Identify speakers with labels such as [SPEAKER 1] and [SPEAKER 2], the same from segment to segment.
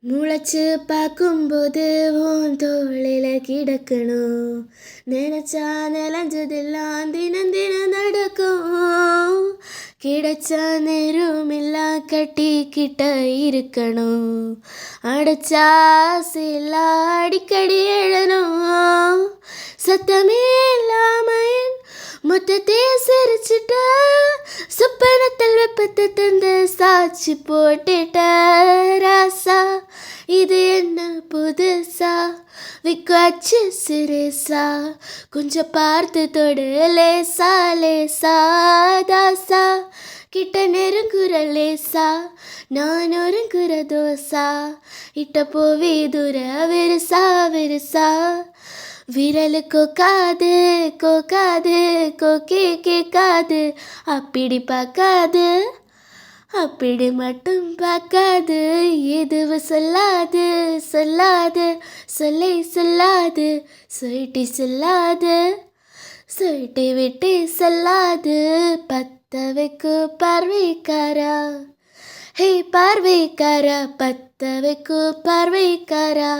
[SPEAKER 1] முளைச்சு பார்க்கும்போது உன் தோளில கிடக்கணும். நினைச்சா நிலஞ்சதெல்லாம் தினம் தினம் நடக்கும். கிடைச்சா நேரமெல்லாம் கட்டிக்கிட்ட இருக்கணும். அடைச்சா ஆசையெல்லாம் அடிக்கடி எழணும். சத்தமே இல்லாம என் மொத்தத்தை சிரிச்சிட்ட. சொப்பனத்தில் வெப்பத்தை தந்து சாட்சி போட்டுட்ட ராசா. இது என்ன புதுசா விக்காச்சு சிறுசா. கொஞ்சம் பார்த்து தொடு லேசா லேசா தாசா. கிட்ட நெருங்குற லேசா நான் ஒருங்குற தோசா. இட்ட போவி தூர விருசா விருசா. விரலு கோக்காது கோக்காது கோக்கே கேட்காது. அப்படி பார்க்காது அப்படி மட்டும் பார்க்காது. எதுவும் சொல்லாது சொல்லாது சொல்லை சொல்லாது. சொல்லிட்டு சொல்லாது சொல்லிட்டு விட்டு சொல்லாது. பத்த வைக்கு பார்வைக்காரா. ஹே பார்வைக்காரா பத்த வைக்கு பார்வைக்காரா.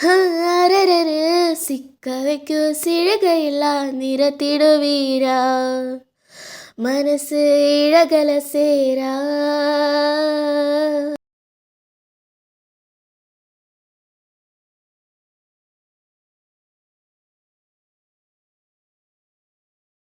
[SPEAKER 1] அரரரு சிக்க வைக்கும் சிறுகையெல்லாம் நிறத்திடுவீரா. மனசு இழகல சேரா.